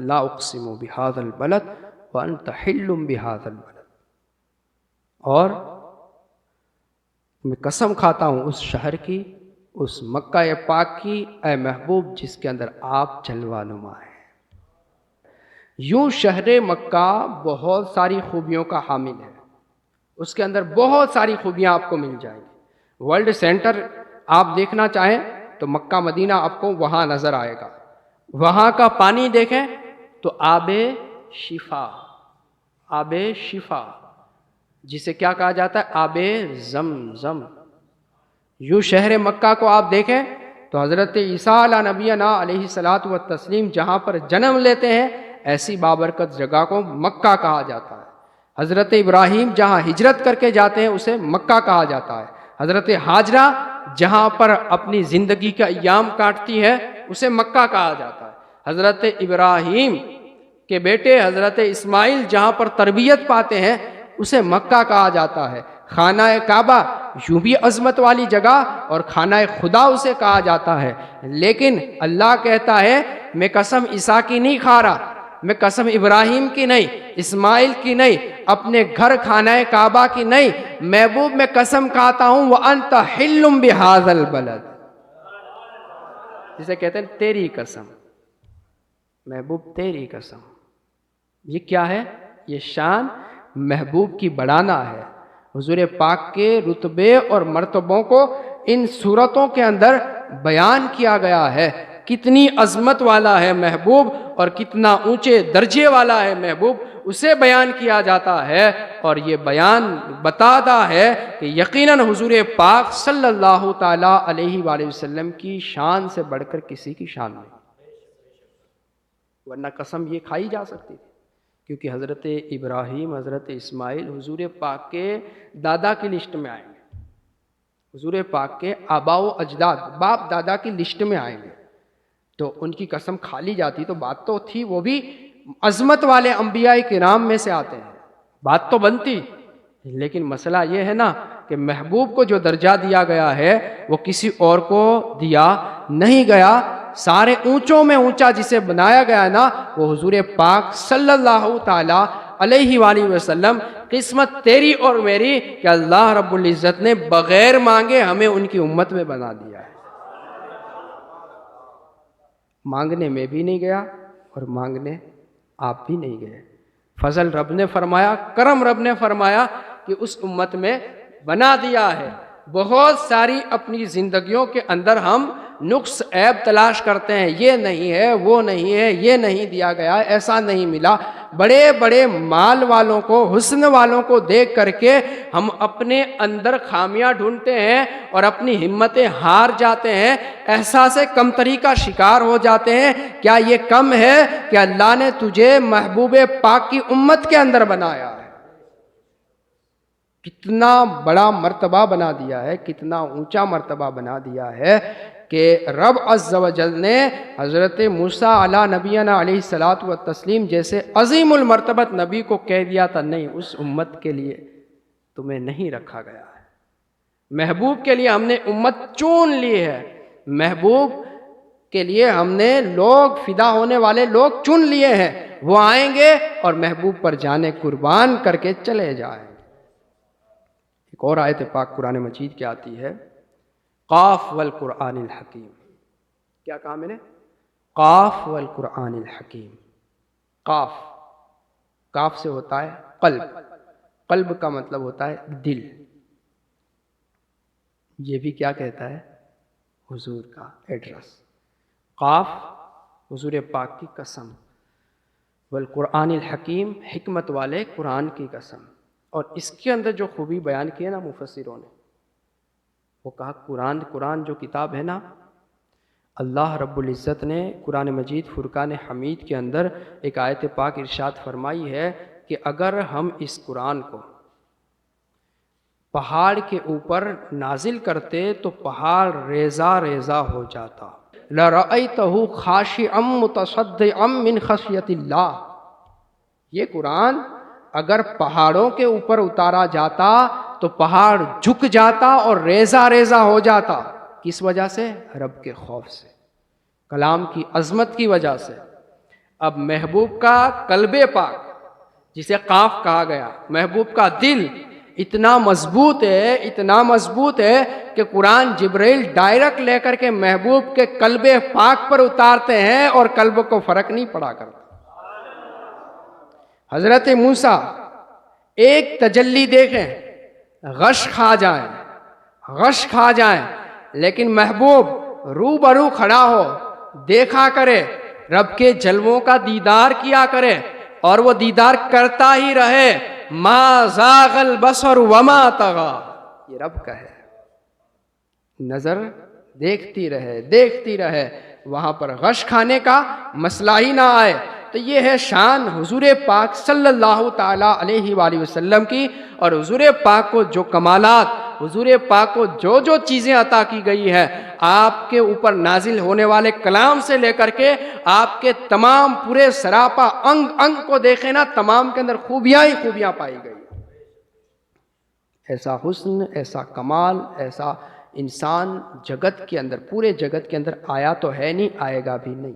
لا اقسم بہذا البلد وانت حل بہذا البلد، اور میں قسم کھاتا ہوں اس شہر کی، اس مکہ پاک کی، اے محبوب جس کے اندر آپ جلوہ نما ہیں۔ یوں شہر مکہ بہت ساری خوبیوں کا حامل ہے، اس کے اندر بہت ساری خوبیاں آپ کو مل جائیں گی۔ ورلڈ سینٹر آپ دیکھنا چاہیں تو مکہ مدینہ آپ کو وہاں نظر آئے گا۔ وہاں کا پانی دیکھیں تو آب شفا، آب شفا جسے کیا کہا جاتا ہے؟ آب زمزم۔ یوں شہر مکہ کو آپ دیکھیں تو حضرت عیسیٰ علیہ نبینا علیہ الصلاۃ والتسلیم جہاں پر جنم لیتے ہیں ایسی بابرکت جگہ کو مکہ کہا جاتا ہے۔ حضرت ابراہیم جہاں ہجرت کر کے جاتے ہیں اسے مکہ کہا جاتا ہے۔ حضرت ہاجرہ جہاں پر اپنی زندگی کا ایام کاٹتی ہے اسے مکہ کہا جاتا ہے۔ حضرت ابراہیم کے بیٹے حضرت اسماعیل جہاں پر تربیت پاتے ہیں اسے مکہ کہا جاتا ہے۔ خانہ کعبہ یوں بھی عظمت والی جگہ اور خانہ خدا اسے کہا جاتا ہے، لیکن اللہ کہتا ہے میں قسم عیسیٰ کی نہیں کھا رہا، میں قسم ابراہیم کی نہیں، اسماعیل کی نہیں، اپنے گھر خانہ کعبہ کی نہیں، محبوب میں قسم کھاتا ہوں وَأَنْتَ حِلٌّ بِهَذَا الْبَلَدِ، جسے کہتے ہیں تیری قسم، محبوب تیری قسم۔ یہ کیا ہے؟ یہ شان محبوب کی بڑھانا ہے۔ حضور پاک کے رتبے اور مرتبوں کو ان صورتوں کے اندر بیان کیا گیا ہے۔ کتنی عظمت والا ہے محبوب اور کتنا اونچے درجے والا ہے محبوب، اسے بیان کیا جاتا ہے، اور یہ بیان بتاتا ہے کہ یقیناً حضور پاک صلی اللہ تعالی علیہ وآلہ وسلم کی شان سے بڑھ کر کسی کی شان نہیں، ورنہ قسم یہ کھائی جا سکتی تھی، کیونکہ حضرت ابراہیم، حضرت اسماعیل حضور پاک کے دادا کی لسٹ میں آئیں گے، حضور پاک کے آباء و اجداد، باپ دادا کی لسٹ میں آئیں گے، تو ان کی قسم کھا لی جاتی تو بات تو تھی، وہ بھی عظمت والے انبیاء کرام میں سے آتے ہیں، بات تو بنتی، لیکن مسئلہ یہ ہے نا کہ محبوب کو جو درجہ دیا گیا ہے وہ کسی اور کو دیا نہیں گیا۔ سارے اونچوں میں اونچا جسے بنایا گیا ہے نا وہ حضور پاک صلی اللہ تعالی علیہ وآلہ وسلم۔ قسمت تیری اور میری کہ اللہ رب العزت نے بغیر مانگے ہمیں ان کی امت میں بنا دیا ہے، مانگنے میں بھی نہیں گیا اور مانگنے آپ بھی نہیں گئے، فضل رب نے فرمایا، کرم رب نے فرمایا کہ اس امت میں بنا دیا ہے۔ بہت ساری اپنی زندگیوں کے اندر ہم نقص عیب تلاش کرتے ہیں، یہ نہیں ہے، وہ نہیں ہے، یہ نہیں دیا گیا، ایسا نہیں ملا، بڑے بڑے مال والوں کو، حسن والوں کو دیکھ کر کے ہم اپنے اندر خامیاں ڈھونڈتے ہیں اور اپنی ہمتیں ہار جاتے ہیں، احساس کمتری کا شکار ہو جاتے ہیں۔ کیا یہ کم ہے کہ اللہ نے تجھے محبوب پاک کی امت کے اندر بنایا ہے؟ کتنا بڑا مرتبہ بنا دیا ہے، کتنا اونچا مرتبہ بنا دیا ہے کہ رب عز و جل نے حضرت موسیٰ علیہ نبینا علیہ الصلاۃ والتسلیم جیسے عظیم المرتبت نبی کو کہہ دیا تھا نہیں، اس امت کے لیے تمہیں نہیں رکھا گیا ہے، محبوب کے لیے ہم نے امت چون لی ہے، محبوب کے لیے ہم نے لوگ، فدا ہونے والے لوگ چن لیے ہیں، وہ آئیں گے اور محبوب پر جانے قربان کر کے چلے جائیں۔ ایک اور آیت پاک قرآن مجید کی آتی ہے، قاف والقرآن الحکیم۔ کیا کہا میں نے؟ قاف والقرآن الحکیم۔ قاف، قاف سے ہوتا ہے قلب، قلب کا مطلب ہوتا ہے دل، یہ بھی کیا کہتا ہے؟ حضور کا ایڈریس۔ قاف حضور پاک کی قسم، والقرآن الحکیم حکمت والے قرآن کی قسم۔ اور اس کے اندر جو خوبی بیان کی ہے نا مفسروں نے، وہ کہا قرآن جو کتاب ہے نا، اللہ رب العزت نے قرآن مجید فرقان حمید کے اندر ایک آیت پاک ارشاد فرمائی ہے کہ اگر ہم اس قرآن کو پہاڑ کے اوپر نازل کرتے تو پہاڑ ریزہ ریزہ ہو جاتا، لَرَأَيْتَهُ خَاشِعًا مُتَصَدِّعًا مِّنْ خَشْيَةِ اللَّهِ۔ یہ قرآن اگر پہاڑوں کے اوپر اتارا جاتا تو پہاڑ جھک جاتا اور ریزہ ریزہ ہو جاتا۔ کس وجہ سے؟ رب کے خوف سے، کلام کی عظمت کی وجہ سے۔ اب محبوب کا قلب پاک جسے قاف کہا گیا، محبوب کا دل اتنا مضبوط ہے کہ قرآن جبرائیل ڈائریکٹ لے کر کے محبوب کے قلب پاک پر اتارتے ہیں اور قلب کو فرق نہیں پڑا کرتا۔ حضرت موسیٰ ایک تجلی دیکھیں غش کھا جائیں، لیکن محبوب روبرو کھڑا ہو، دیکھا کرے، رب کے جلووں کا دیدار کیا کرے، اور وہ دیدار کرتا ہی رہے۔ ما زاغ البصر وما طغى، یہ رب کا ہے، نظر دیکھتی رہے، وہاں پر غش کھانے کا مسئلہ ہی نہ آئے۔ تو یہ ہے شان حضور پاک صلی اللہ تعالیٰ علیہ وآلہ وسلم کی، اور حضور پاک کو جو کمالات، حضور پاک کو جو چیزیں عطا کی گئی ہے، آپ کے اوپر نازل ہونے والے کلام سے لے کر کے آپ کے تمام پورے سراپا انگ کو دیکھیں نا، تمام کے اندر خوبیاں ہی خوبیاں پائی گئی۔ ایسا حسن، ایسا کمال، ایسا انسان جگت کے اندر، پورے جگت کے اندر آیا تو ہے نہیں، آئے گا بھی نہیں۔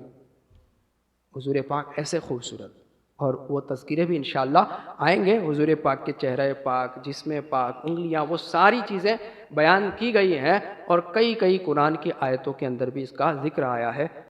حضور پاک ایسے خوبصورت، اور وہ تذکرے بھی انشاءاللہ آئیں گے۔ حضور پاک کے چہرہ پاک، جسم پاک، انگلیاں، وہ ساری چیزیں بیان کی گئی ہیں، اور کئی قرآن کی آیتوں کے اندر بھی اس کا ذکر آیا ہے۔